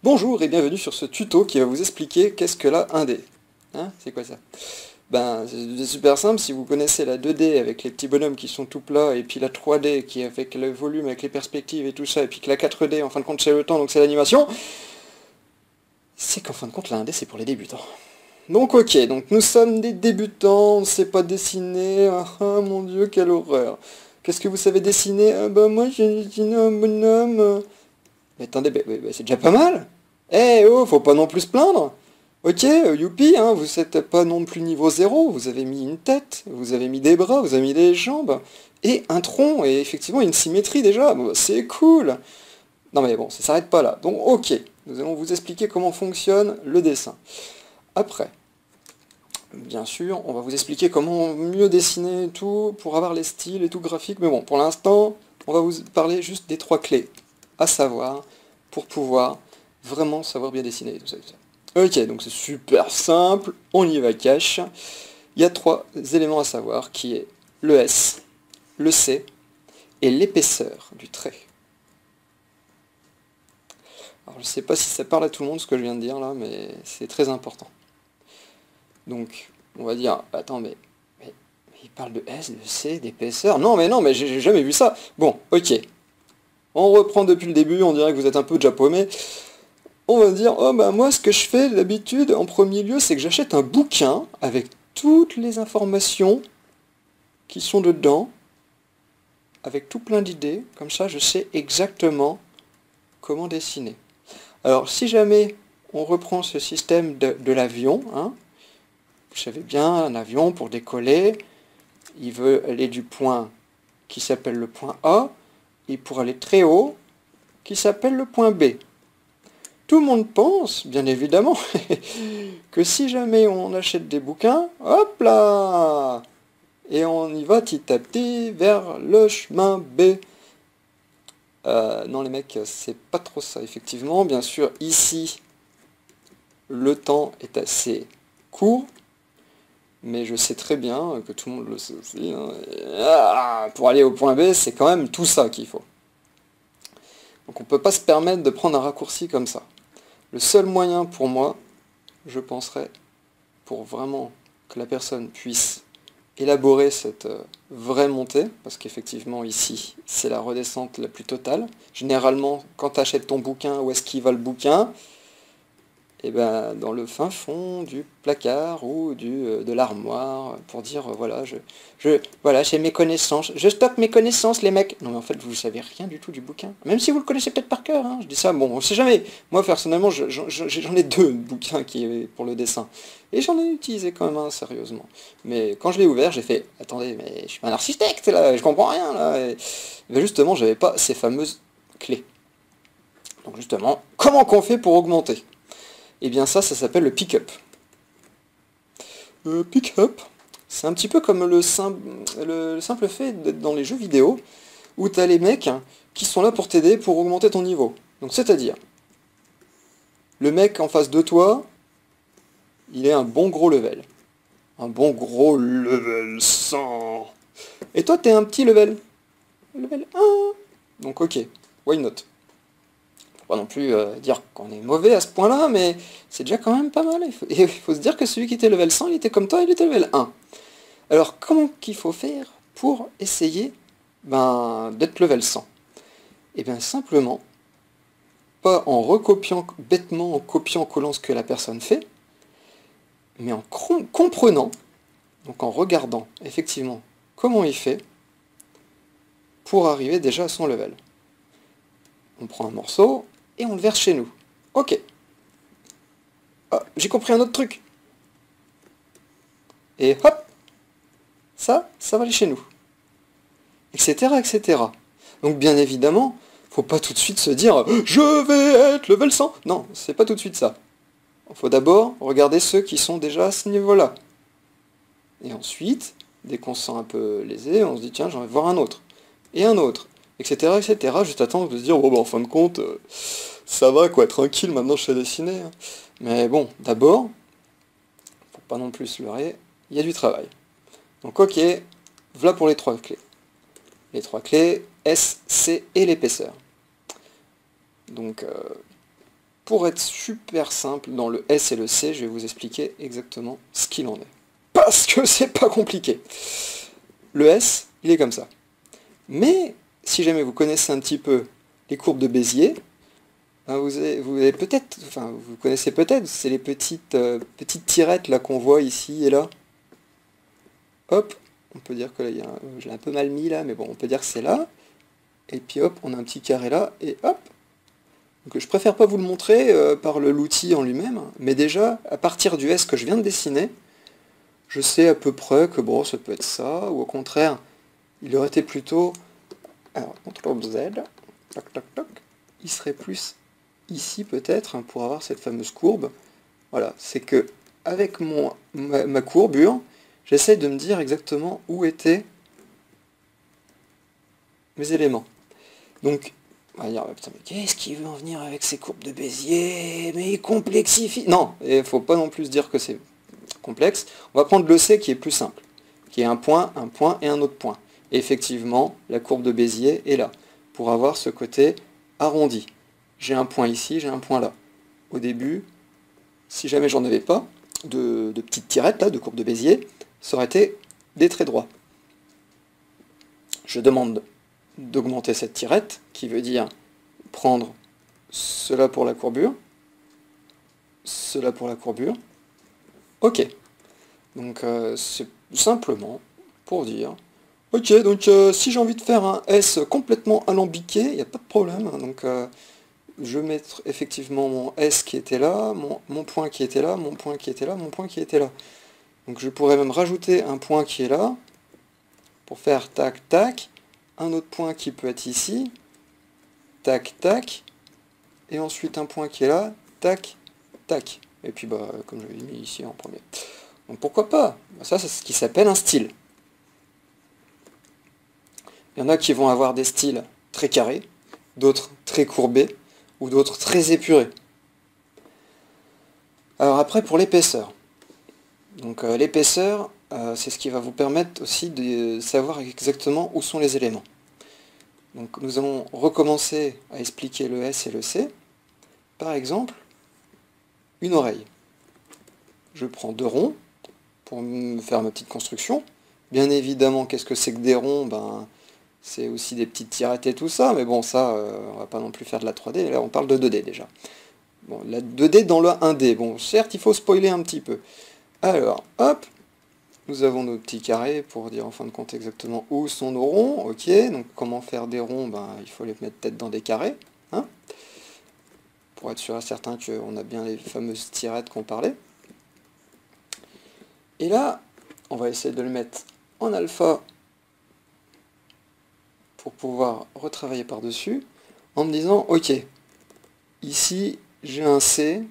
Bonjour et bienvenue sur ce tuto qui va vous expliquer qu'est-ce que la 1D. Hein, c'est quoi ça? Ben, c'est super simple, si vous connaissez la 2D avec les petits bonhommes qui sont tout plats, et puis la 3D qui est avec le volume, avec les perspectives et tout ça, et puis que la 4D en fin de compte c'est le temps, donc c'est l'animation, c'est qu'en fin de compte la 1D c'est pour les débutants. Donc ok, donc nous sommes des débutants, on ne sait pas dessiner, ah mon dieu quelle horreur. Qu'est-ce que vous savez dessiner? Ah bah moi j'ai dessiné un bonhomme... Mais attendez, c'est déjà pas mal. Eh oh, faut pas non plus se plaindre. Ok, youpi, hein, vous êtes pas non plus niveau zéro, vous avez mis une tête, vous avez mis des bras, vous avez mis des jambes, et un tronc, et effectivement une symétrie déjà, bon, c'est cool. Non mais bon, ça s'arrête pas là. Donc ok, nous allons vous expliquer comment fonctionne le dessin. Après, bien sûr, on va vous expliquer comment mieux dessiner et tout, pour avoir les styles et tout graphique, mais bon, pour l'instant, on va vous parler juste des 3 clés à savoir pour pouvoir vraiment savoir bien dessiner et tout ça, tout ça. Ok, donc c'est super simple, on y va cash. Il y a 3 éléments à savoir, qui est le S, le C et l'épaisseur du trait. Alors je sais pas si ça parle à tout le monde ce que je viens de dire là, mais c'est très important. Donc, on va dire, attends, mais il parle de S, de C, d'épaisseur. Non, mais j'ai jamais vu ça. Bon, ok. On reprend depuis le début, on dirait que vous êtes un peu déjà paumé. On va dire, oh bah moi ce que je fais d'habitude en premier lieu, c'est que j'achète un bouquin avec toutes les informations qui sont dedans, avec tout plein d'idées, comme ça je sais exactement comment dessiner. Alors si jamais on reprend ce système de l'avion, hein, vous savez bien, un avion pour décoller, il veut aller du point qui s'appelle le point A, et pour aller très haut, qui s'appelle le point B. Tout le monde pense, bien évidemment, que si jamais on achète des bouquins, hop là, et on y va petit à petit vers le chemin B. Non les mecs, c'est pas trop ça, effectivement. Bien sûr, ici, le temps est assez court, mais je sais très bien que tout le monde le sait aussi. Hein, pour aller au point B, c'est quand même tout ça qu'il faut. Donc on ne peut pas se permettre de prendre un raccourci comme ça. Le seul moyen pour moi, je penserais, pour vraiment que la personne puisse élaborer cette vraie montée, parce qu'effectivement ici, c'est la redescente la plus totale. Généralement, quand tu achètes ton bouquin, où est-ce qu'il va le bouquin? Et ben, dans le fin fond du placard ou de l'armoire, pour dire, voilà, voilà, j'ai mes connaissances, je stocke mes connaissances, les mecs. Non mais en fait, vous ne savez rien du tout du bouquin, même si vous le connaissez peut-être par cœur, hein. Je dis ça, bon, on sait jamais. Moi, personnellement, j'en ai 2 bouquins pour le dessin, et j'en ai utilisé quand même un, sérieusement. Mais quand je l'ai ouvert, j'ai fait, attendez, mais je suis pas un architecte, là, je comprends rien, là. Et ben justement, j'avais pas ces fameuses clés. Donc justement, comment qu'on fait pour augmenter? Eh bien ça s'appelle le pick-up. Le pick-up, c'est un petit peu comme le simple fait d'être dans les jeux vidéo, où tu as les mecs qui sont là pour t'aider pour augmenter ton niveau. Donc c'est-à-dire, le mec en face de toi, il est un bon gros level. Un bon gros level 100. Et toi, tu es un petit level. Level 1. Donc ok, why not? Pas non plus dire qu'on est mauvais à ce point-là, mais c'est déjà quand même pas mal. Il faut se dire que celui qui était level 100, il était comme toi, il était level 1. Alors comment qu'il faut faire pour essayer d'être level 100? Eh bien simplement, pas en recopiant bêtement, en copiant-collant ce que la personne fait, mais en comprenant, donc en regardant effectivement comment il fait pour arriver déjà à son level. On prend un morceau et on le verse chez nous. Ok. Ah, j'ai compris un autre truc. Et hop, ça va aller chez nous. Etc., etc. Donc bien évidemment, faut pas tout de suite se dire « Je vais être level 100 !» Non, c'est pas tout de suite ça. Il faut d'abord regarder ceux qui sont déjà à ce niveau-là. Et ensuite, dès qu'on se sent un peu lésé, on se dit « Tiens, j'en vais voir un autre. » Et un autre. Etc., etc. Juste attendre de se dire « Bon, en fin de compte, ça va quoi, tranquille, maintenant je sais dessiner. » Mais bon, d'abord, faut pas non plus se leurrer, il y a du travail. Donc ok, voilà pour les 3 clés. Les 3 clés, S, C et l'épaisseur. Donc pour être super simple, dans le S et le C, je vais vous expliquer exactement ce qu'il en est. Parce que c'est pas compliqué. Le S, il est comme ça. Mais, si jamais vous connaissez un petit peu les courbes de Bézier, hein, vous avez peut-être, enfin, vous connaissez peut-être, c'est les petites tirettes là qu'on voit ici et là. Hop, on peut dire que là, je l'ai un peu mal mis là, mais bon, on peut dire que c'est là. Et puis hop, on a un petit carré là, et hop. Donc je préfère pas vous le montrer par l'outil en lui-même, mais déjà, à partir du S que je viens de dessiner, je sais à peu près que bon, ça peut être ça, ou au contraire, il aurait été plutôt... Alors, CTRL Z, toc toc toc, il serait plus ici peut-être, hein, pour avoir cette fameuse courbe. Voilà, c'est que avec ma courbure, j'essaie de me dire exactement où étaient mes éléments. Donc, on va dire, putain, mais qu'est-ce qu'il veut en venir avec ces courbes de Bézier? Mais il complexifie. Non, il ne faut pas non plus dire que c'est complexe. On va prendre le C qui est plus simple, qui est un point et un autre point. Et effectivement, la courbe de Bézier est là, pour avoir ce côté arrondi. J'ai un point ici, j'ai un point là. Au début, si jamais j'en avais pas, de petites tirettes là, de courbe de Bézier, ça aurait été des traits droits. Je demande d'augmenter cette tirette, qui veut dire prendre cela pour la courbure, cela pour la courbure. Ok. Donc c'est simplement pour dire, ok, donc si j'ai envie de faire un S complètement alambiqué, il n'y a pas de problème. Hein, donc je vais mettre effectivement mon S qui était là, mon point qui était là, mon point qui était là, mon point qui était là. Donc je pourrais même rajouter un point qui est là, pour faire tac tac, un autre point qui peut être ici, tac tac, et ensuite un point qui est là, tac tac. Et puis bah comme je l'avais mis ici en premier. Donc pourquoi pas? Ça c'est ce qui s'appelle un style. Il y en a qui vont avoir des styles très carrés, d'autres très courbés, ou d'autres très épurés. Alors après pour l'épaisseur. Donc l'épaisseur, c'est ce qui va vous permettre aussi de savoir exactement où sont les éléments. Donc nous allons recommencer à expliquer le S et le C. Par exemple, une oreille. Je prends deux ronds pour me faire ma petite construction. Bien évidemment, qu'est-ce que c'est que des ronds? Ben, c'est aussi des petites tirettes et tout ça, mais bon, ça, on va pas non plus faire de la 3D. Là, on parle de 2D déjà. Bon, la 2D dans le 1D. Bon, certes, il faut spoiler un petit peu. Alors, hop, nous avons nos petits carrés pour dire en fin de compte exactement où sont nos ronds. Ok, donc comment faire des ronds? Ben, il faut les mettre peut-être dans des carrés. Hein, pour être sûr et certain qu'on a bien les fameuses tirettes qu'on parlait. Et là, on va essayer de le mettre en alpha pour pouvoir retravailler par-dessus, en me disant, ok, ici j'ai un C,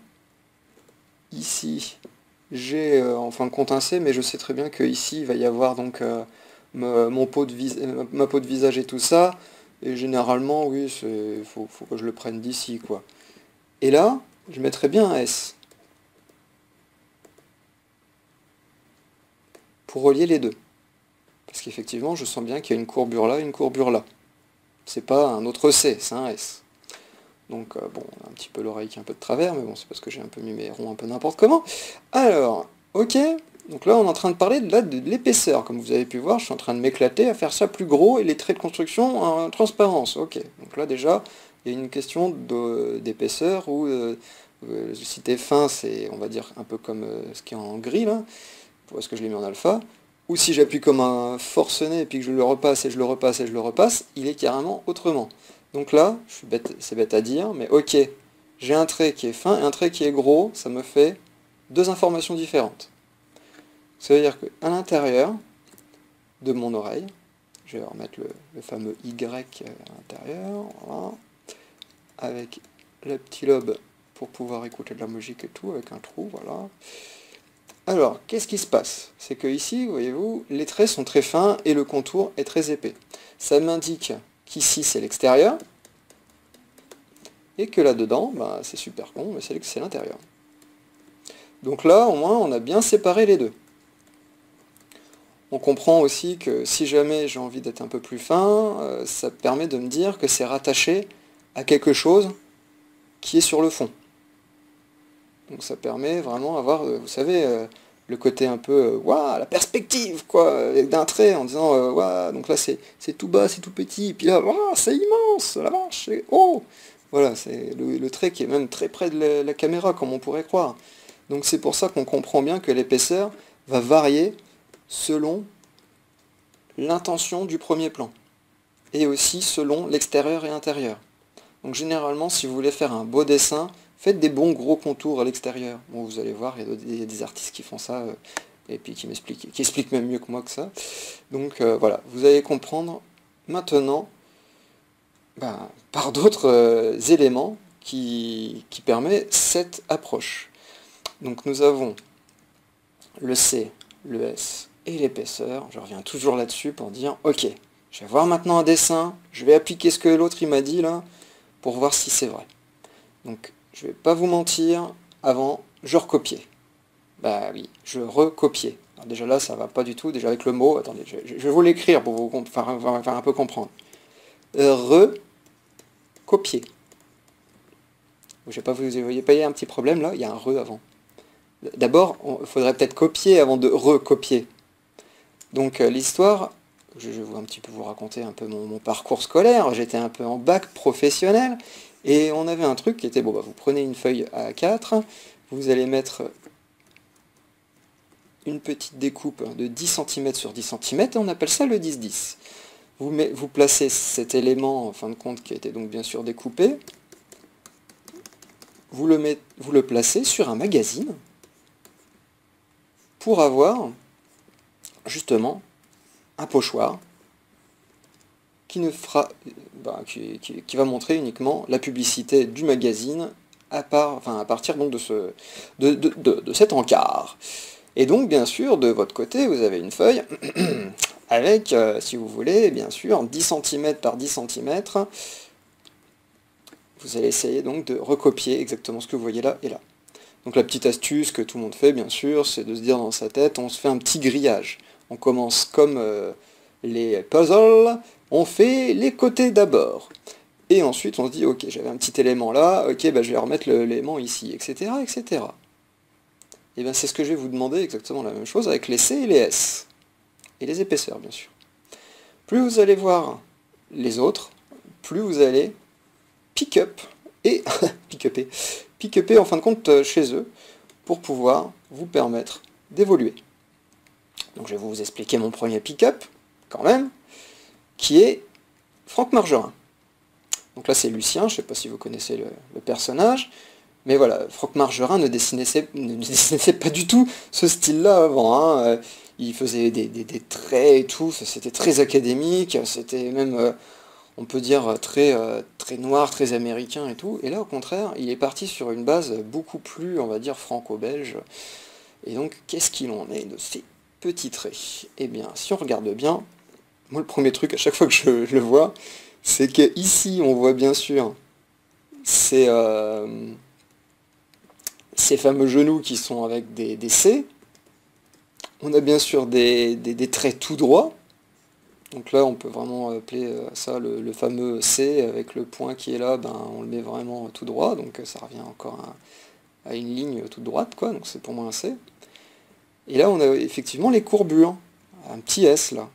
ici j'ai en fin de compte un C, mais je sais très bien qu'ici il va y avoir donc ma peau de visage et tout ça, et généralement, oui, faut que je le prenne d'ici, quoi. Et là, je mettrai bien un S. Pour relier les deux. Parce qu'effectivement, je sens bien qu'il y a une courbure là, une courbure là. C'est pas un autre C, c'est un S. Donc, bon, on a un petit peu l'oreille qui est un peu de travers, mais bon, c'est parce que j'ai un peu mis mes ronds un peu n'importe comment. Alors, ok, donc là, on est en train de parler de l'épaisseur. Comme vous avez pu voir, je suis en train de m'éclater à faire ça plus gros et les traits de construction en transparence. Ok, donc là, déjà, il y a une question d'épaisseur où, si t'es fin, c'est, on va dire, un peu comme ce qui est en gris, là. Est-ce que je l'ai mis en alpha? Ou si j'appuie comme un forcené et puis que je le repasse et je le repasse et je le repasse, il est carrément autrement. Donc là, c'est bête à dire, mais ok, j'ai un trait qui est fin et un trait qui est gros, ça me fait deux informations différentes. Ça veut dire qu'à l'intérieur de mon oreille, je vais remettre le fameux Y à l'intérieur, voilà, avec le petit lobe pour pouvoir écouter de la musique et tout, avec un trou, voilà. Alors, qu'est-ce qui se passe? C'est que ici, voyez-vous, les traits sont très fins et le contour est très épais. Ça m'indique qu'ici c'est l'extérieur, et que là-dedans, bah, c'est super con, mais c'est l'intérieur. Donc là, au moins, on a bien séparé les deux. On comprend aussi que si jamais j'ai envie d'être un peu plus fin, ça permet de me dire que c'est rattaché à quelque chose qui est sur le fond. Donc ça permet vraiment d'avoir, vous savez, le côté un peu, waouh, la perspective, quoi, d'un trait, en disant, waouh, donc là c'est tout bas, c'est tout petit, et puis là, waouh, c'est immense, la vache, c'est haut. Voilà, c'est le trait qui est même très près de la caméra, comme on pourrait croire. Donc c'est pour ça qu'on comprend bien que l'épaisseur va varier selon l'intention du premier plan, et aussi selon l'extérieur et l'intérieur. Donc généralement, si vous voulez faire un beau dessin, faites des bons gros contours à l'extérieur. Bon, vous allez voir, il y a des artistes qui font ça, et puis qui expliquent même mieux que moi que ça. Donc voilà, vous allez comprendre maintenant, ben, par d'autres éléments qui permettent cette approche. Donc nous avons le C, le S et l'épaisseur. Je reviens toujours là-dessus pour dire, ok, je vais voir maintenant un dessin, je vais appliquer ce que l'autre il m'a dit là, pour voir si c'est vrai. Donc je vais pas vous mentir, avant, je recopiais. Bah oui, je recopiais. Alors déjà là, ça va pas du tout, déjà avec le mot, attendez, je vais vous l'écrire pour vous faire un peu comprendre. Recopier. Je sais pas, vous voyez pas, il y a un petit problème là, il y a un re avant. D'abord, il faudrait peut-être copier avant de recopier. Donc l'histoire, je vais un petit peu vous raconter un peu mon parcours scolaire, j'étais un peu en bac professionnel, et on avait un truc qui était, bon bah vous prenez une feuille A4, vous allez mettre une petite découpe de 10 cm sur 10 cm, et on appelle ça le 10-10. Vous placez cet élément, en fin de compte, qui a été donc bien sûr découpé, vous le placez sur un magazine, pour avoir, justement, un pochoir, qui va montrer uniquement la publicité du magazine à partir donc de cet encart. Et donc bien sûr de votre côté vous avez une feuille avec, si vous voulez, bien sûr 10 cm par 10 cm. Vous allez essayer donc de recopier exactement ce que vous voyez là et là. Donc la petite astuce que tout le monde fait bien sûr, c'est de se dire dans sa tête, on se fait un petit grillage. On commence comme les puzzles, on fait les côtés d'abord. Et ensuite on se dit, ok, j'avais un petit élément là, ok, bah, je vais remettre l'élément ici, etc. etc. Et bien c'est ce que je vais vous demander, exactement la même chose avec les C et les S. Et les épaisseurs, bien sûr. Plus vous allez voir les autres, plus vous allez pick up et pick upper en fin de compte chez eux pour pouvoir vous permettre d'évoluer. Donc je vais vous expliquer mon premier pick-up, quand même, qui est Franck Margerin. Donc là c'est Lucien, je ne sais pas si vous connaissez le personnage, mais voilà, Franck Margerin ne dessinait pas du tout ce style-là avant. Hein. Il faisait des traits et tout, c'était très académique, c'était même, on peut dire, très noir, très américain et tout. Et là au contraire, il est parti sur une base beaucoup plus, on va dire, franco-belge. Et donc, qu'est-ce qu'il en est de ces petits traits? Eh bien, si on regarde bien, moi le premier truc à chaque fois que je le vois, c'est qu'ici on voit bien sûr ces fameux genoux qui sont avec des C. On a bien sûr des traits tout droits. Donc là on peut vraiment appeler ça le fameux C avec le point qui est là, ben, on le met vraiment tout droit, donc ça revient encore à une ligne toute droite, quoi, donc c'est pour moi un C. Et là on a effectivement les courbures, un petit S là.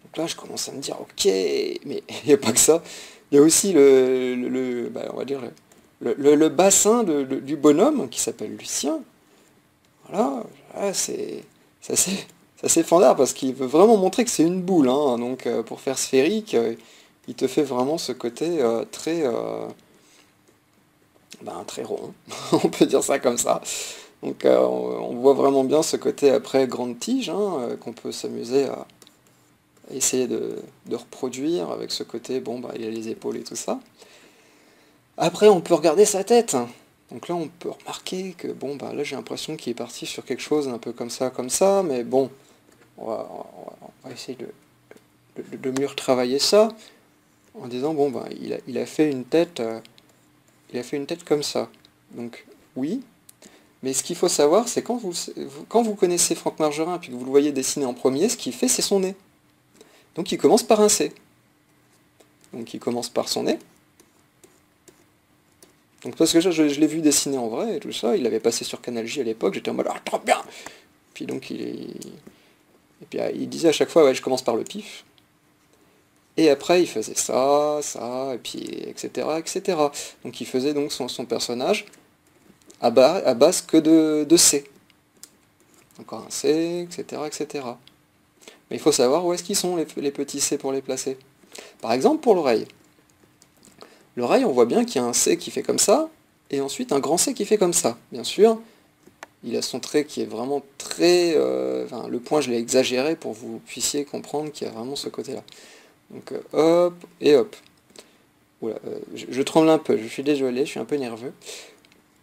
Donc là je commence à me dire, ok, mais il n'y a pas que ça, il y a aussi on va dire le bassin du bonhomme qui s'appelle Lucien. Voilà, c'est assez fandard parce qu'il veut vraiment montrer que c'est une boule, hein. Donc pour faire sphérique, il te fait vraiment ce côté très rond, on peut dire ça comme ça. Donc on voit vraiment bien ce côté après grande tige, hein, qu'on peut s'amuser à essayer de reproduire avec ce côté, bon bah il a les épaules et tout ça. Après on peut regarder sa tête. Donc là on peut remarquer que bon bah là j'ai l'impression qu'il est parti sur quelque chose un peu comme ça, mais bon, on va essayer de mieux retravailler ça en disant bon bah il a fait une tête comme ça. Donc oui, mais ce qu'il faut savoir c'est quand vous connaissez Franck Margerin et puis que vous le voyez dessiner en premier, ce qu'il fait c'est son nez. Donc il commence par un C. Donc il commence par son nez. Donc parce que je l'ai vu dessiner en vrai et tout ça, il avait passé sur Canal J à l'époque, j'étais en mode ah, trop bien. Puis donc et puis il disait à chaque fois ouais je commence par le pif. Et après il faisait ça, et puis etc. etc. Donc il faisait donc son personnage à base que de C. Encore un C, etc. etc. Mais il faut savoir où est-ce qu'ils sont les petits C pour les placer. Par exemple pour l'oreille. L'oreille, on voit bien qu'il y a un C qui fait comme ça, et ensuite un grand C qui fait comme ça. Bien sûr, il a son trait qui est vraiment très... enfin, le point, je l'ai exagéré pour que vous puissiez comprendre qu'il y a vraiment ce côté-là. Donc hop, et hop. Oula, je tremble un peu, je suis désolé, je suis un peu nerveux.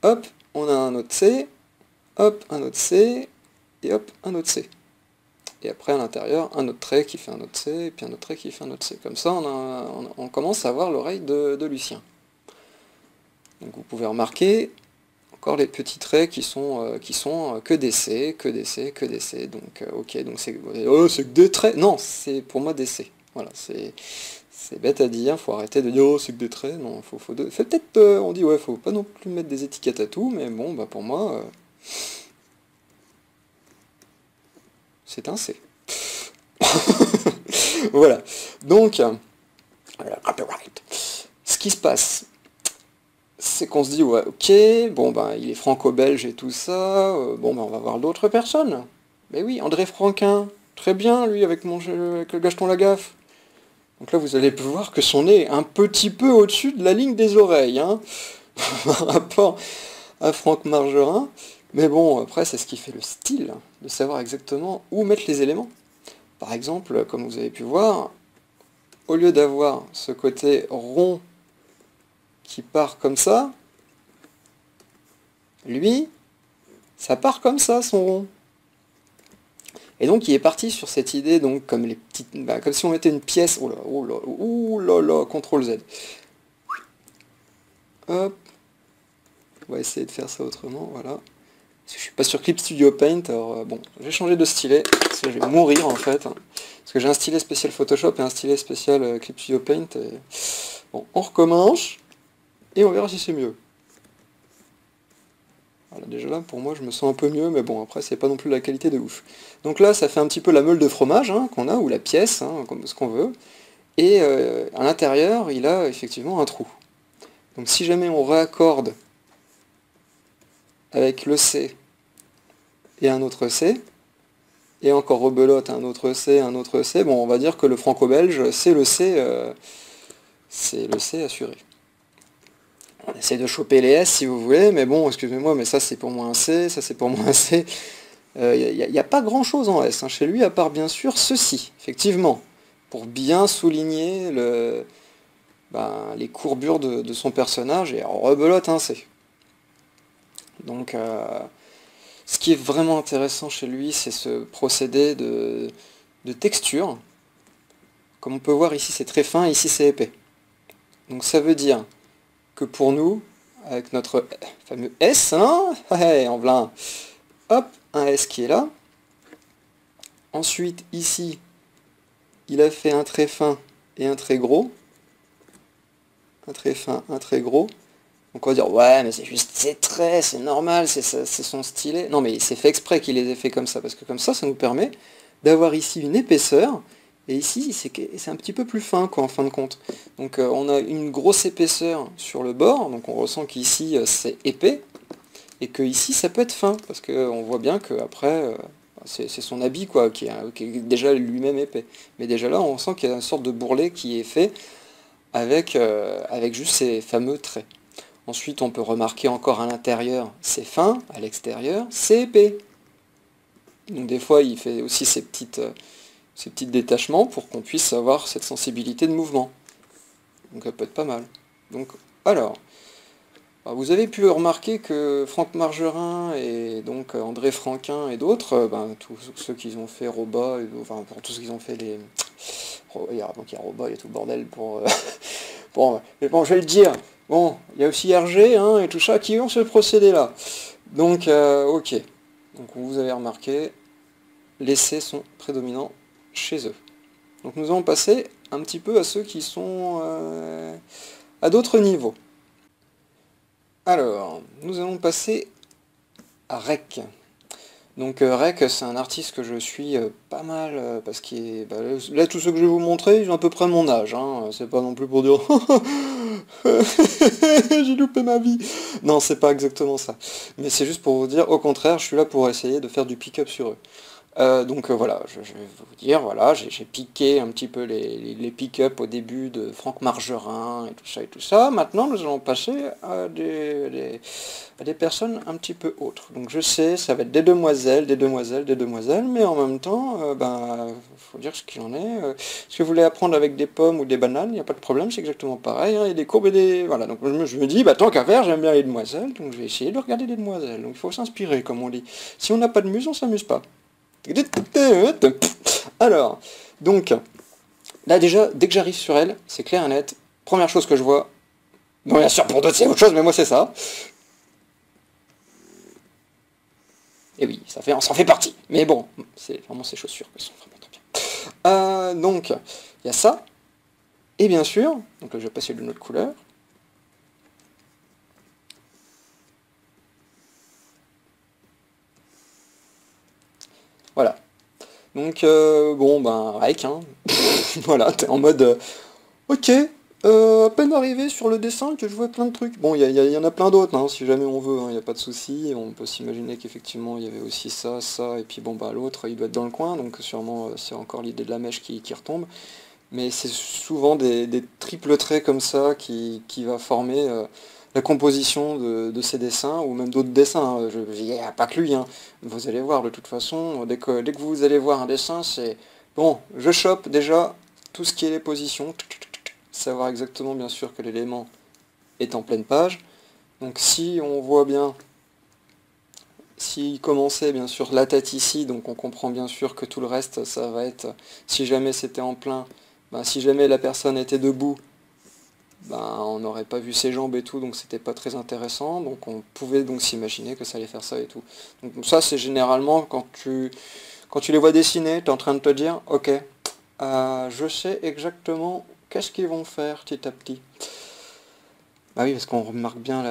Hop, on a un autre C, hop, un autre C, et hop, un autre C. Et après, à l'intérieur, un autre trait qui fait un autre C, et puis un autre trait qui fait un autre C. Comme ça, on commence à voir l'oreille de Lucien. Donc vous pouvez remarquer encore les petits traits qui sont que des C, que des C, que des C. Donc ok, donc c'est que des traits. Non, c'est pour moi des C. Voilà, c'est bête à dire, faut arrêter de dire oh c'est que des traits. Non, faut peut-être on dit ouais, faut pas non plus mettre des étiquettes à tout, mais bon bah pour moi c'est un C. Voilà. Donc copyright. Ce qui se passe, c'est qu'on se dit ouais ok, bon ben il est franco-belge et tout ça, bon ben on va voir d'autres personnes. Mais oui, André Franquin, très bien lui avec avec le Gaston Lagaffe. Donc là vous allez voir que son nez est un petit peu au-dessus de la ligne des oreilles, hein, par rapport à Franck Margerin. Mais bon, après c'est ce qui fait le style, de savoir exactement où mettre les éléments. Par exemple, comme vous avez pu voir, au lieu d'avoir ce côté rond qui part comme ça, lui, ça part comme ça, son rond. Et donc il est parti sur cette idée, donc comme les petites, comme si on mettait une pièce, oh là là, CTRL Z. Hop, on va essayer de faire ça autrement, voilà. Je suis pas sur Clip Studio Paint, alors bon, j'ai changé de stylet, parce que je vais mourir en fait. Hein, parce que j'ai un stylet spécial Photoshop et un stylet spécial Clip Studio Paint. Et... Bon, on recommence, et on verra si c'est mieux. Voilà, déjà là, pour moi, je me sens un peu mieux, mais bon, après, c'est pas non plus la qualité de ouf. Donc là, ça fait un petit peu la meule de fromage hein, qu'on a, ou la pièce, hein, comme ce qu'on veut. Et à l'intérieur, il a effectivement un trou. Donc si jamais on raccorde avec le C et un autre C, et encore rebelote un autre C, bon, on va dire que le franco-belge, c'est le C assuré. On essaie de choper les S si vous voulez, mais bon, excusez-moi, mais ça c'est pour moi un C, ça c'est pour moi un C. Il n'y a pas grand-chose en S hein, chez lui, à part bien sûr ceci, effectivement, pour bien souligner les courbures de son personnage, et rebelote un C. Donc, ce qui est vraiment intéressant chez lui, c'est ce procédé de texture. Comme on peut voir ici, c'est très fin, ici c'est épais. Donc ça veut dire que pour nous, avec notre fameux S, hein, en plein, hop, un S qui est là. Ensuite, ici, il a fait un trait fin et un trait gros. Un trait fin, un trait gros. Donc on va dire, ouais, mais c'est juste ses traits, c'est normal, c'est son stylet. Non, mais c'est fait exprès qu'il les ait fait comme ça, parce que comme ça nous permet d'avoir ici une épaisseur, et ici, c'est un petit peu plus fin, quoi, en fin de compte. Donc on a une grosse épaisseur sur le bord, donc on ressent qu'ici, c'est épais, et que ici, ça peut être fin, parce qu'on voit bien qu'après, c'est son habit, quoi, qui est déjà lui-même épais. Mais déjà là, on sent qu'il y a une sorte de bourrelet qui est fait avec juste ces fameux traits. Ensuite, on peut remarquer encore à l'intérieur, c'est fin, à l'extérieur, c'est épais. Donc des fois, il fait aussi ces petits détachements pour qu'on puisse avoir cette sensibilité de mouvement. Donc ça peut être pas mal. Donc, alors, vous avez pu remarquer que Franck Margerin et donc André Franquin et d'autres, tous ceux qui ont fait Roba, enfin pour tous ceux qui ont fait les... il y a Roba, il y a tout le bordel pour... Bon, mais bon, je vais le dire. Bon, il y a aussi RG hein, et tout ça qui ont ce procédé-là. Donc, ok. Donc, vous avez remarqué, les C sont prédominants chez eux. Donc, nous allons passer un petit peu à ceux qui sont à d'autres niveaux. Alors, nous allons passer à Rec. Donc Rec, c'est un artiste que je suis pas mal, parce qu'il est... bah, là, tous ceux que je vais vous montrer, ils ont à peu près mon âge, hein. C'est pas non plus pour dire j'ai loupé ma vie. Non, c'est pas exactement ça. Mais c'est juste pour vous dire, au contraire, je suis là pour essayer de faire du pick-up sur eux. Donc voilà, je vais vous dire, voilà, j'ai piqué un petit peu les pick-up au début de Franck Margerin et tout ça et tout ça. Maintenant, nous allons passer à des personnes un petit peu autres. Donc je sais, ça va être des demoiselles, des demoiselles, des demoiselles, mais en même temps, ben, faut dire ce qu'il en est. Si vous voulez apprendre avec des pommes ou des bananes, il n'y a pas de problème, c'est exactement pareil, hein, il y a des courbes et des... Voilà, donc je me dis, bah tant qu'à faire, j'aime bien les demoiselles, donc je vais essayer de regarder les demoiselles. Donc il faut s'inspirer, comme on dit. Si on n'a pas de muse, on s'amuse pas. Alors, donc, là déjà, dès que j'arrive sur elle, c'est clair et net. Première chose que je vois, bon bien sûr pour d'autres c'est autre chose, mais moi c'est ça. Et oui, ça en fait partie. Mais bon, c'est vraiment ces chaussures qui sont vraiment très bien. Donc, il y a ça. Et bien sûr, donc là je vais passer d'une autre couleur. Voilà. Donc, bon, ben, Rec, hein. Voilà, t'es en mode, ok, à peine arrivé sur le dessin que je vois plein de trucs. Bon, il y en a plein d'autres, hein, si jamais on veut, il n'y a pas de souci. On peut s'imaginer qu'effectivement, il y avait aussi ça, ça, et puis bon, bah l'autre, il doit être dans le coin, donc sûrement, c'est encore l'idée de la mèche qui retombe. Mais c'est souvent des triples traits comme ça qui va former la composition de ces dessins, ou même d'autres dessins, hein. Il n'y a pas que lui, hein. Vous allez voir, de toute façon, dès que vous allez voir un dessin, c'est... Bon, je chope déjà tout ce qui est les positions, savoir exactement bien sûr que l'élément est en pleine page. Donc si on voit bien, s'il commençait bien sûr la tête ici, donc on comprend bien sûr que tout le reste, ça va être, si jamais c'était en plein, ben, si jamais la personne était debout, ben, on n'aurait pas vu ses jambes et tout, donc c'était pas très intéressant, donc on pouvait donc s'imaginer que ça allait faire ça et tout. Donc ça c'est généralement quand tu les vois dessiner, tu es en train de te dire, ok, je sais exactement qu'est-ce qu'ils vont faire petit à petit. Bah oui, parce qu'on remarque bien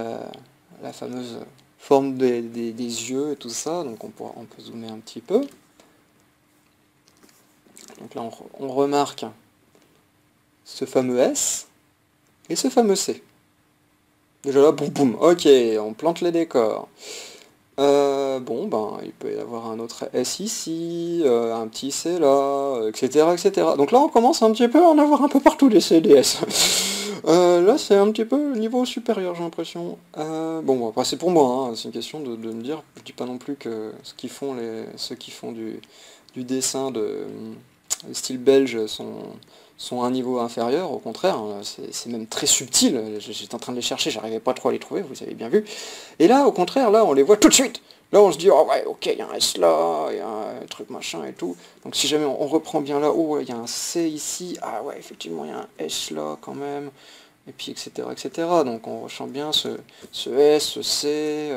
la fameuse forme des yeux et tout ça, donc on peut zoomer un petit peu. Donc là on remarque ce fameux S et ce fameux C. Déjà là, boum boum, ok, on plante les décors. Bon, ben, il peut y avoir un autre S ici, un petit C là, etc., etc. Donc là, on commence un petit peu à en avoir un peu partout, les C et les S. Là, c'est un petit peu le niveau supérieur, j'ai l'impression. Bon, après, c'est pour moi, hein, c'est une question de me dire. Je dis pas non plus que ceux qui font du dessin de style belge sont à un niveau inférieur, au contraire, hein, c'est même très subtil. J'étais en train de les chercher, j'arrivais pas trop à les trouver, vous avez bien vu. Et là, au contraire, là, on les voit tout de suite. Là, on se dit, oh ouais, ok, il y a un S là, il y a un truc machin et tout. Donc si jamais on reprend bien là, oh, il y a un C ici, ah ouais, effectivement, il y a un S là quand même, et puis etc., etc. Donc on ressent bien ce S, ce C,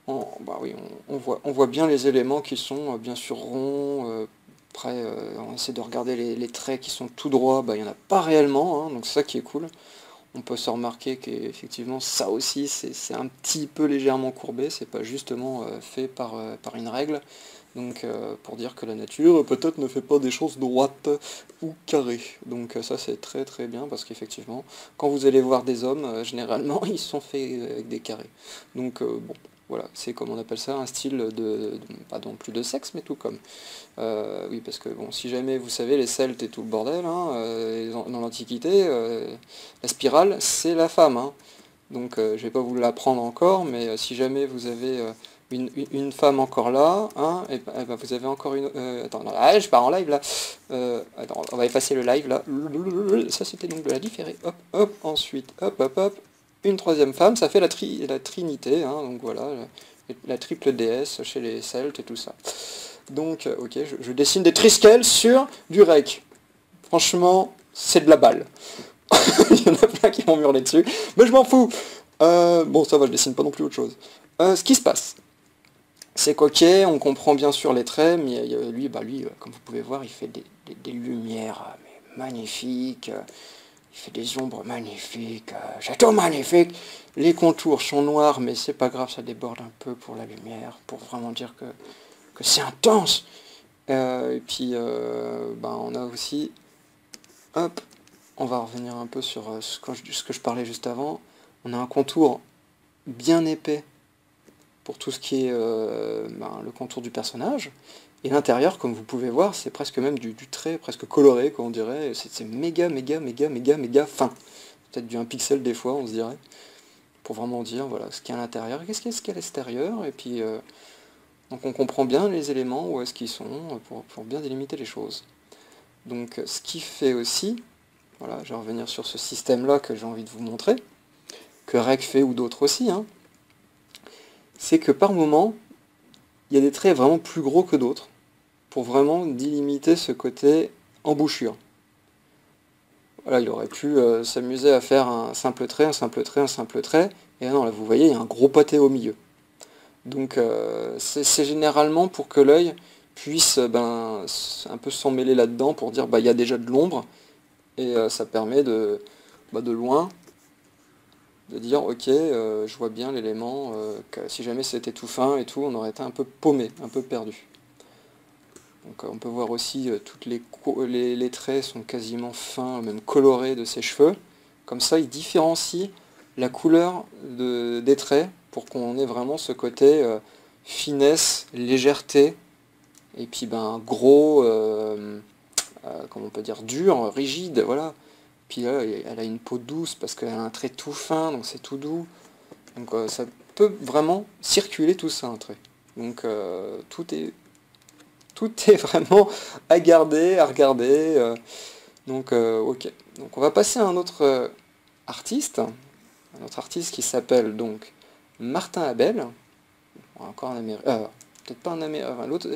bah oui, on voit bien les éléments qui sont bien sûr ronds. Après, on essaie de regarder les traits qui sont tout droits, bah il n'y en a pas réellement, hein, donc c'est ça qui est cool. On peut se remarquer qu'effectivement ça aussi c'est un petit peu légèrement courbé, c'est pas justement fait par une règle. Donc pour dire que la nature peut-être ne fait pas des choses droites ou carrées. Donc ça c'est très très bien parce qu'effectivement quand vous allez voir des hommes, généralement ils sont faits avec des carrés. Donc bon, voilà, c'est comme on appelle ça un style pas non plus de sexe mais tout comme. Oui, parce que bon, si jamais vous savez, les Celtes et tout le bordel, hein, dans l'Antiquité, la spirale, c'est la femme, hein. Donc je vais pas vous l'apprendre encore, mais si jamais vous avez une femme encore là, hein, et ben, vous avez encore une... attends, non, je pars en live là. Attends, on va effacer le live là. Ça c'était donc de la différée. Hop, hop, ensuite, hop, hop, hop. Une troisième femme, ça fait la trinité, hein, donc voilà, la triple déesse chez les Celtes et tout ça. Donc, ok, je dessine des triskel sur du rec. Franchement, c'est de la balle. Il y en a plein qui m'ont hurlé dessus, mais je m'en fous. Bon, ça va, je dessine pas non plus autre chose. Ce qui se passe, c'est qu'ok, on comprend bien sûr les traits, mais lui, comme vous pouvez voir, il fait des lumières mais magnifiques. il fait des ombres magnifiques, château magnifique. Les contours sont noirs, mais c'est pas grave, ça déborde un peu pour la lumière, pour vraiment dire que c'est intense. Et puis, on a aussi, hop, on va revenir un peu sur ce que je parlais juste avant. On a un contour bien épais pour tout ce qui est le contour du personnage. Et l'intérieur, comme vous pouvez voir, c'est presque même du trait presque coloré, quoi, on dirait. C'est méga, méga, méga, méga, méga fin. Peut-être du 1 pixel des fois, on se dirait. Pour vraiment dire, voilà, ce qu'il y a à l'intérieur, qu'est-ce qu'il y a à l'extérieur. Et puis, donc on comprend bien les éléments, où est-ce qu'ils sont, pour bien délimiter les choses. Donc, ce qui fait aussi, voilà, je vais revenir sur ce système-là que j'ai envie de vous montrer, que Rec fait ou d'autres aussi, hein, c'est que par moment, il y a des traits vraiment plus gros que d'autres, pour vraiment délimiter ce côté embouchure. Voilà, il aurait pu s'amuser à faire un simple trait, un simple trait, un simple trait, et non, là vous voyez, il y a un gros pâté au milieu. Donc c'est généralement pour que l'œil puisse un peu s'emmêler là-dedans, pour dire il y a déjà de l'ombre, et ça permet de loin, de dire ok, je vois bien l'élément, que si jamais c'était tout fin et tout, on aurait été un peu paumé, un peu perdu. Donc on peut voir aussi toutes les traits sont quasiment fins, même colorés de ses cheveux. Comme ça, il différencie la couleur des traits pour qu'on ait vraiment ce côté finesse, légèreté, et puis gros, comment on peut dire, dur, rigide, voilà. Puis là, elle a une peau douce parce qu'elle a un trait tout fin, donc c'est tout doux. Donc ça peut vraiment circuler tout ça, un trait. Donc tout est vraiment à garder, à regarder. Donc ok. Donc on va passer à un autre artiste. Un autre artiste qui s'appelle donc Martin Abel. Encore un américain. Peut-être pas un américain. Enfin, l'autre.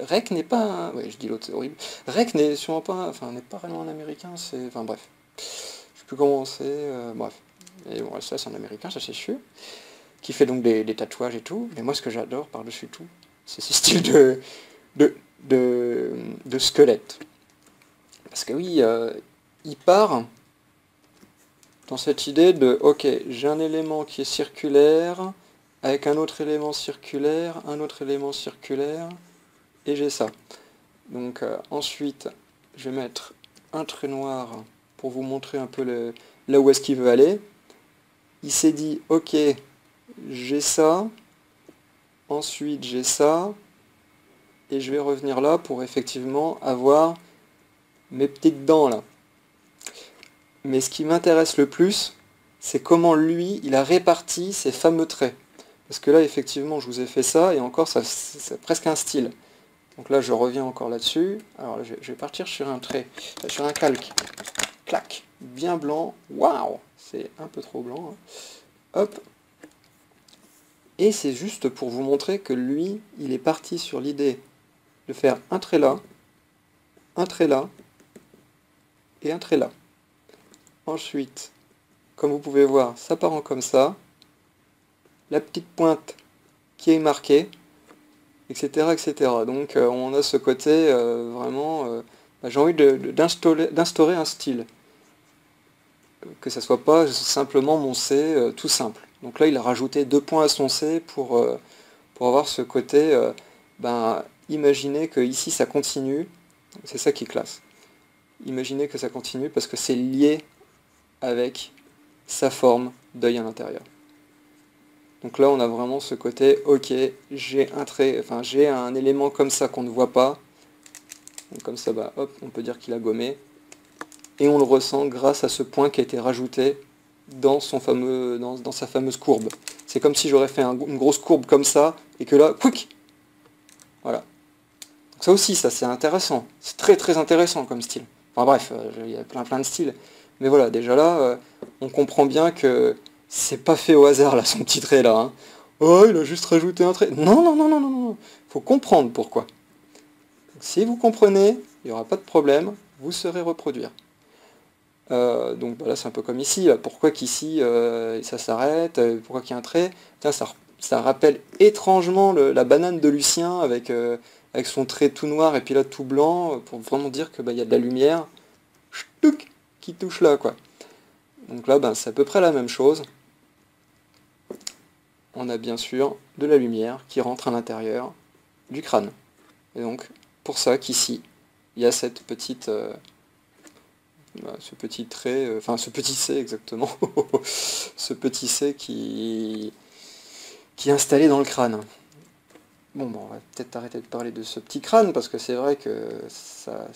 Rec n'est pas un... Ouais, je dis l'autre, c'est horrible. Rec n'est sûrement pas. Enfin, n'est pas vraiment un américain, c'est. Enfin bref. Je sais plus comment c'est. Bref. Et bon, ça c'est un américain, ça c'est sûr. Qui fait donc des tatouages et tout. Mais moi ce que j'adore par-dessus tout, c'est ce style de squelette. Parce que oui, il part dans cette idée de, ok, j'ai un élément qui est circulaire, avec un autre élément circulaire, un autre élément circulaire, et j'ai ça. Donc ensuite, je vais mettre un trait noir pour vous montrer un peu là où est-ce qu'il veut aller. Il s'est dit, ok, j'ai ça, ensuite j'ai ça, et je vais revenir là pour effectivement avoir mes petites dents là. Mais ce qui m'intéresse le plus, c'est comment lui, il a réparti ces fameux traits. Parce que là, effectivement, je vous ai fait ça, et encore, c'est presque un style. Donc là, je reviens encore là-dessus. Alors, je vais partir sur un trait, sur un calque. Clac, bien blanc. Waouh, c'est un peu trop blanc. Hein. Hop. Et c'est juste pour vous montrer que lui, il est parti sur l'idée de faire un trait là, et un trait là. Ensuite, comme vous pouvez voir, ça part en comme ça. La petite pointe qui est marquée, etc. etc. Donc on a ce côté vraiment... j'ai envie d'instaurer un style. Que ça soit pas simplement mon C tout simple. Donc là, il a rajouté 2 points à son C pour avoir ce côté... imaginez que ici ça continue. C'est ça qui est classe. Imaginez que ça continue parce que c'est lié avec sa forme d'œil à l'intérieur. Donc là on a vraiment ce côté, ok, j'ai un trait, enfin j'ai un élément comme ça qu'on ne voit pas. Donc comme ça, hop, on peut dire qu'il a gommé. Et on le ressent grâce à ce point qui a été rajouté dans sa fameuse courbe. C'est comme si j'aurais fait une grosse courbe comme ça, et que là, quick. Voilà. Donc ça aussi, ça c'est intéressant. C'est très très intéressant comme style. Enfin bref, il y a plein de styles. Mais voilà, déjà là, on comprend bien que c'est pas fait au hasard, là, son petit trait, là. Hein. Oh, il a juste rajouté un trait. Non, non, non, non, non, non. Faut comprendre pourquoi. Donc, si vous comprenez, il n'y aura pas de problème, vous saurez reproduire. Donc là, c'est un peu comme ici. Pourquoi qu'ici, ça s'arrête, pourquoi qu'il y a un trait. Tiens, ça rappelle étrangement la banane de Lucien avec son trait tout noir et puis là tout blanc, pour vraiment dire que y a de la lumière qui touche là, quoi. Donc là, ben, c'est à peu près la même chose. On a bien sûr de la lumière qui rentre à l'intérieur du crâne. Et donc, pour ça qu'ici, il y a cette petite, ce petit trait, enfin ce petit C exactement, ce petit C qui est installé dans le crâne. Bon, on va peut-être arrêter de parler de ce petit crâne, parce que c'est vrai que ça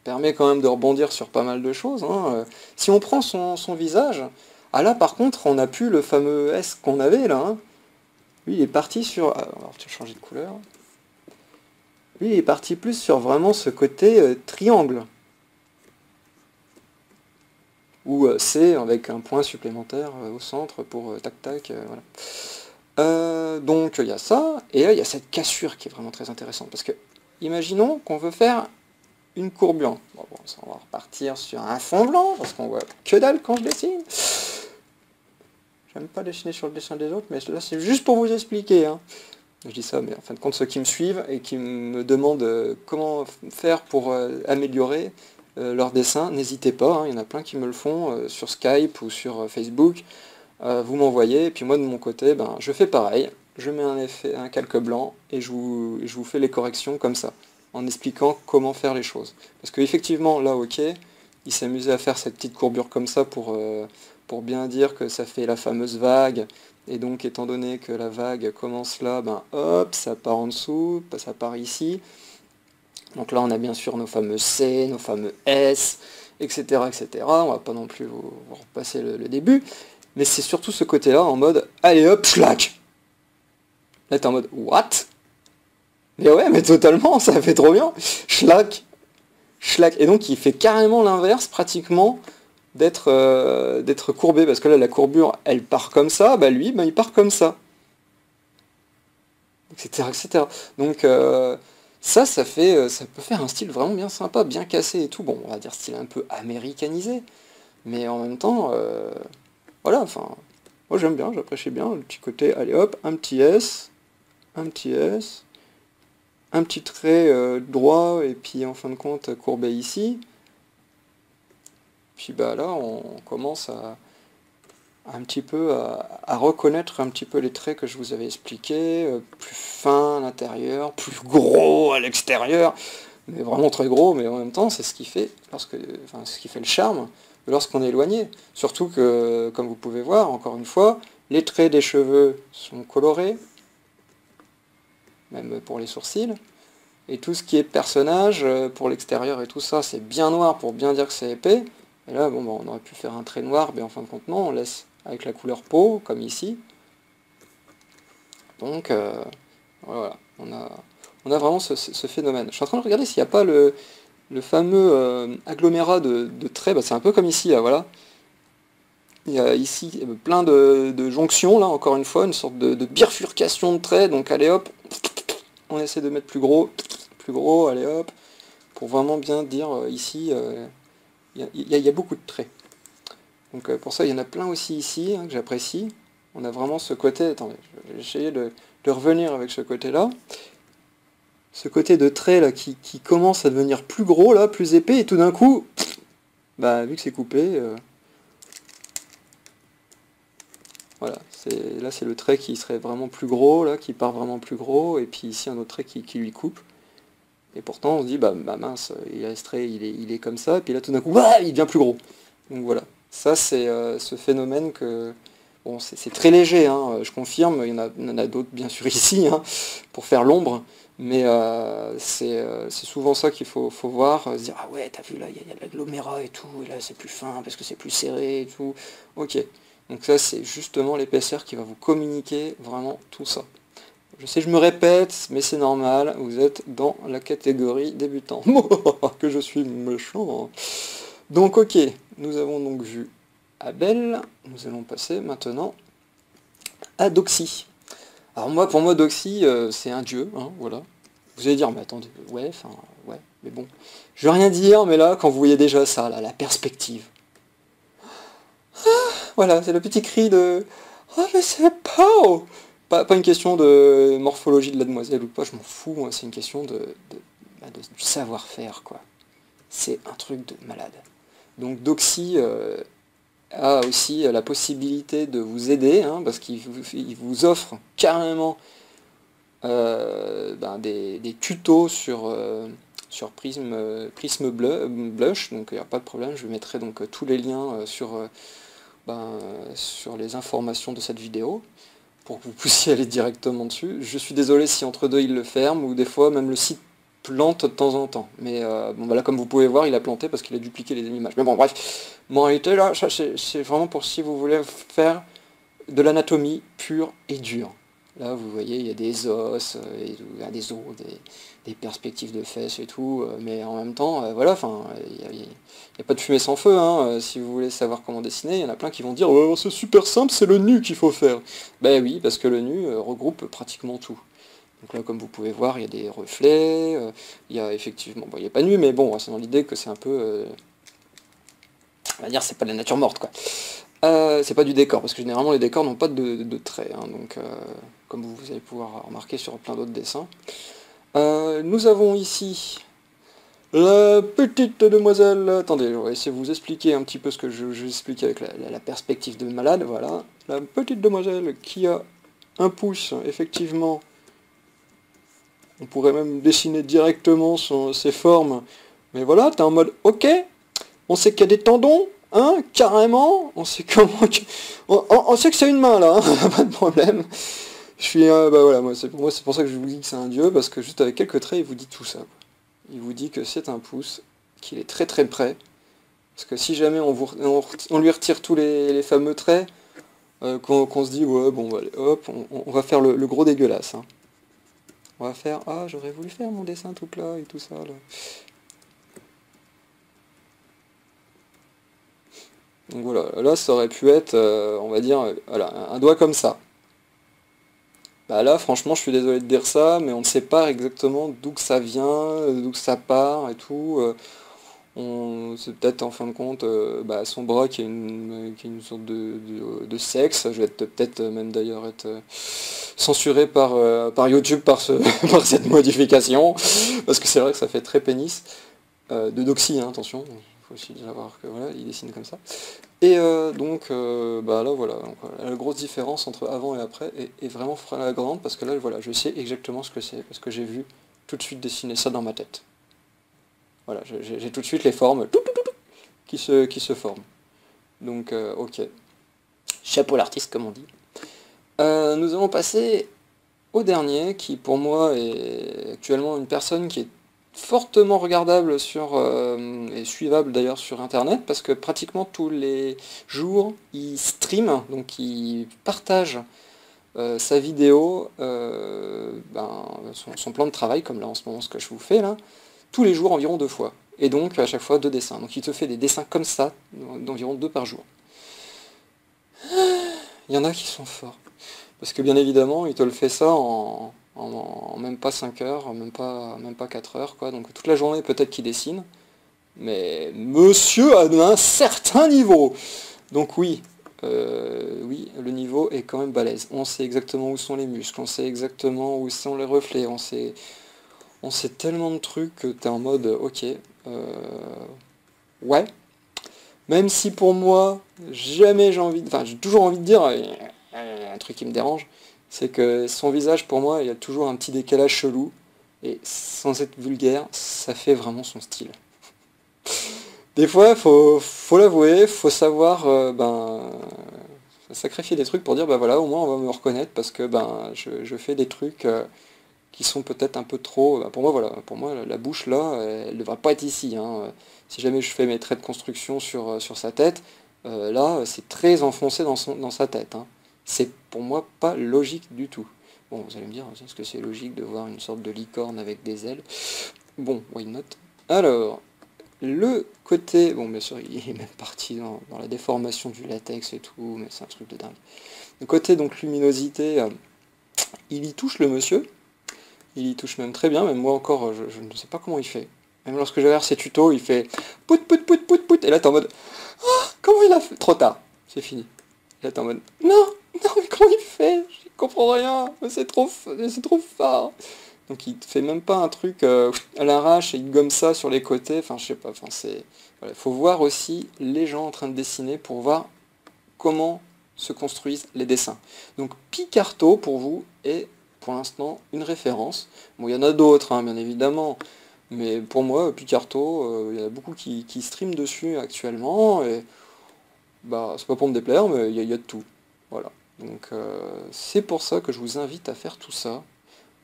permet quand même de rebondir sur pas mal de choses, hein. Si on prend son visage, ah là par contre, on n'a plus le fameux S qu'on avait là, hein. Lui, il est parti sur... Alors, tu as changé de couleur. Lui, il est parti plus sur vraiment ce côté triangle. Ou C avec un point supplémentaire au centre pour tac-tac, voilà. Donc il y a ça, et là il y a cette cassure qui est vraiment très intéressante, parce que imaginons qu'on veut faire une courbure. Bon, on va repartir sur un fond blanc, parce qu'on voit que dalle quand je dessine. J'aime pas dessiner sur le dessin des autres, mais là c'est juste pour vous expliquer, hein. Je dis ça, mais en fin de compte, ceux qui me suivent et qui me demandent comment faire pour améliorer leur dessin, n'hésitez pas, hein, il y en a plein qui me le font sur Skype ou sur Facebook. Vous m'envoyez, et puis moi de mon côté, ben, je fais pareil, je mets un calque blanc, et je vous fais les corrections comme ça, en expliquant comment faire les choses. Parce qu'effectivement, là, ok, il s'amusait à faire cette petite courbure comme ça pour bien dire que ça fait la fameuse vague, et donc étant donné que la vague commence là, ben hop, ça part en dessous, ça part ici. Donc là, on a bien sûr nos fameux C, nos fameux S, etc., etc. On va pas non plus vous repasser le début. Mais c'est surtout ce côté-là, en mode, allez hop, schlack. Là, t'es en mode, what? Mais ouais, mais totalement, ça fait trop bien. Schlack, schlack. Et donc, il fait carrément l'inverse, pratiquement, d'être courbé. Parce que là, la courbure, elle part comme ça, bah lui, bah, il part comme ça. Etc., etc. Donc, ça peut faire un style vraiment bien sympa, bien cassé et tout. Bon, on va dire style un peu américanisé. Mais en même temps... voilà, enfin, moi j'aime bien, j'apprécie bien le petit côté, allez hop, un petit S, un petit trait droit, et puis en fin de compte courbé ici. Puis bah là, on commence un petit peu à reconnaître un petit peu les traits que je vous avais expliqués, plus fin à l'intérieur, plus gros à l'extérieur, mais vraiment très gros, mais en même temps, c'est ce qui fait, ce qui fait le charme lorsqu'on est éloigné. Surtout que, comme vous pouvez voir, encore une fois, les traits des cheveux sont colorés, même pour les sourcils, et tout ce qui est personnage, pour l'extérieur et tout ça, c'est bien noir pour bien dire que c'est épais. Et là, bon, bah, on aurait pu faire un trait noir, mais en fin de compte, non, on laisse avec la couleur peau, comme ici. Donc, voilà, on a vraiment ce phénomène. Je suis en train de regarder s'il n'y a pas le fameux agglomérat de traits, bah, c'est un peu comme ici, là, voilà. Il y a ici plein de jonctions, là, encore une fois, une sorte de bifurcation de traits, donc allez hop, on essaie de mettre plus gros, allez hop, pour vraiment bien dire ici, il y a beaucoup de traits. Donc pour ça, il y en a plein aussi ici, hein, que j'apprécie. On a vraiment ce côté, attendez, je vais essayer de revenir avec ce côté-là. Ce côté de trait là qui commence à devenir plus gros, là, plus épais, et tout d'un coup, bah vu que c'est coupé, voilà, là c'est le trait qui serait vraiment plus gros, là, qui part vraiment plus gros, et puis ici un autre trait qui lui coupe. Et pourtant on se dit, bah mince, il a ce trait, il est comme ça, et puis là tout d'un coup, bah, il devient plus gros. Donc voilà, ça c'est ce phénomène que... Bon, c'est très léger, hein, je confirme, il y en a d'autres bien sûr ici, hein, pour faire l'ombre, mais c'est souvent ça qu'il faut voir, se dire, ah ouais, t'as vu là, il y a de l'agglomérat et tout, et là c'est plus fin parce que c'est plus serré et tout. Ok, donc ça c'est justement l'épaisseur qui va vous communiquer vraiment tout ça. Je sais, je me répète, mais c'est normal, vous êtes dans la catégorie débutant. Que je suis méchant. Donc ok, nous avons donc vu Abel, nous allons passer maintenant à Doxy. Alors moi, pour moi, Doxy, c'est un dieu, hein, voilà. Vous allez dire, mais attendez, ouais, enfin, ouais, mais bon. Je vais rien dire, mais là, quand vous voyez déjà ça, là, la perspective. Voilà, c'est le petit cri de... Oh, mais c'est pas une question de morphologie de la demoiselle ou pas, je m'en fous, moi, c'est une question du savoir-faire, quoi. C'est un truc de malade. Donc Doxy, a aussi la possibilité de vous aider, hein, parce il vous offre carrément des tutos sur Blush, donc il n'y a pas de problème, je mettrai donc tous les liens sur les informations de cette vidéo, pour que vous puissiez aller directement dessus. Je suis désolé si entre deux il le ferme, ou des fois même le site plante de temps en temps. Mais là comme vous pouvez voir, il a planté parce qu'il a dupliqué les images. Mais bon bref, moralité là, ça c'est vraiment pour si vous voulez faire de l'anatomie pure et dure. Là vous voyez, il y a des os, des perspectives de fesses et tout, mais en même temps, voilà, enfin, il n'y a pas de fumée sans feu, hein. Si vous voulez savoir comment dessiner, il y en a plein qui vont dire oh, c'est super simple, c'est le nu qu'il faut faire. Ben oui, parce que le nu regroupe pratiquement tout. Donc là, comme vous pouvez voir, il y a des reflets, il y a effectivement, bon, il n'y a pas nu, mais bon, c'est dans l'idée que c'est un peu, on va dire, c'est pas de la nature morte, quoi. C'est pas du décor, parce que généralement les décors n'ont pas de traits, hein, donc comme vous allez pouvoir remarquer sur plein d'autres dessins. Nous avons ici la petite demoiselle. Attendez, je vais essayer de vous expliquer un petit peu ce que je explique avec la perspective de malade. Voilà, la petite demoiselle qui a un pouce, effectivement. On pourrait même dessiner directement ses formes. Mais voilà, t'es en mode ok, on sait qu'il y a des tendons, hein, carrément. On sait comment. On sait que c'est une main là, hein, pas de problème. Je suis voilà, c'est pour ça que je vous dis que c'est un dieu, parce que juste avec quelques traits, il vous dit tout ça, quoi. Il vous dit que c'est un pouce, qu'il est très très près, parce que si jamais on lui retire tous les fameux traits, qu'on se dit ouais bon allez, hop, on va faire le gros dégueulasse, hein. On va faire ah j'aurais voulu faire mon dessin tout plat et tout ça là. Donc voilà, là ça aurait pu être, on va dire, voilà, un doigt comme ça. Bah là, franchement, je suis désolé de dire ça, mais on ne sait pas exactement d'où que ça vient, d'où que ça part et tout. C'est peut-être en fin de compte son bras qui est une sorte de sexe. Je vais peut-être même d'ailleurs être censuré par YouTube par cette modification, parce que c'est vrai que ça fait très pénis. De doxy, hein, attention, il faut aussi savoir que voilà, il dessine comme ça. Et là voilà, donc, voilà, la grosse différence entre avant et après est vraiment flagrante, parce que là voilà, je sais exactement ce que c'est, parce que j'ai vu tout de suite dessiner ça dans ma tête. Voilà, j'ai tout de suite les formes qui se forment. Donc ok. Chapeau l'artiste comme on dit. Nous allons passer au dernier, qui pour moi est actuellement une personne qui est fortement regardable et suivable d'ailleurs sur internet, parce que pratiquement tous les jours il stream, donc il partage sa vidéo, son plan de travail, comme là en ce moment ce que je vous fais là, tous les jours environ 2 fois, et donc à chaque fois 2 dessins, donc il te fait des dessins comme ça, d'environ 2 par jour. Il y en a qui sont forts, parce que bien évidemment il te le fait ça en même pas 5 heures, même pas 4 heures, quoi. Donc toute la journée peut-être qu'il dessine, mais monsieur a un certain niveau. Donc oui, le niveau est quand même balèze. On sait exactement où sont les muscles, on sait exactement où sont les reflets, on sait tellement de trucs que t'es en mode ok, ouais. Même si pour moi, jamais j'ai toujours envie de dire un truc qui me dérange, c'est que son visage, pour moi, il y a toujours un petit décalage chelou, et sans être vulgaire, ça fait vraiment son style. Des fois, faut l'avouer, faut savoir sacrifier des trucs pour dire, bah voilà, au moins on va me reconnaître, parce que je fais des trucs qui sont peut-être un peu trop... pour moi, voilà, pour moi, la bouche, là, elle ne devrait pas être ici, hein. Si jamais je fais mes traits de construction sur sa tête, là, c'est très enfoncé dans sa tête, hein. C'est pour moi pas logique du tout. Bon, vous allez me dire, est-ce que c'est logique de voir une sorte de licorne avec des ailes? Bon, why not? Alors, le côté... Bon, bien sûr, il est même parti dans la déformation du latex et tout, mais c'est un truc de dingue. Le côté, donc, luminosité, il y touche le monsieur. Il y touche même très bien, même moi encore, je ne sais pas comment il fait. Même lorsque je regarde ses tutos, il fait pout pout pout pout pout, et là t'es en mode oh, comment il a fait? Trop tard, c'est fini. Et là t'es en mode non, non, mais comment il fait? Je comprends rien, c'est trop fort. Donc il te fait même pas un truc à l'arrache et il gomme ça sur les côtés, enfin je sais pas, enfin c'est... Voilà, faut voir aussi les gens en train de dessiner pour voir comment se construisent les dessins. Donc Picarto, pour vous, est pour l'instant une référence. Bon, il y en a d'autres, hein, bien évidemment, mais pour moi, Picarto, il y en a beaucoup qui streament dessus actuellement, et bah, c'est pas pour me déplaire, mais il y a de tout. Voilà. Donc c'est pour ça que je vous invite à faire tout ça,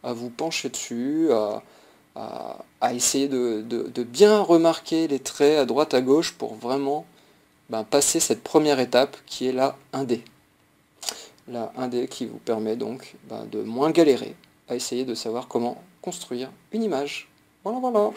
à vous pencher dessus, à essayer de bien remarquer les traits à droite à gauche pour vraiment passer cette première étape qui est la 1D. La 1D qui vous permet donc de moins galérer à essayer de savoir comment construire une image. Voilà, voilà.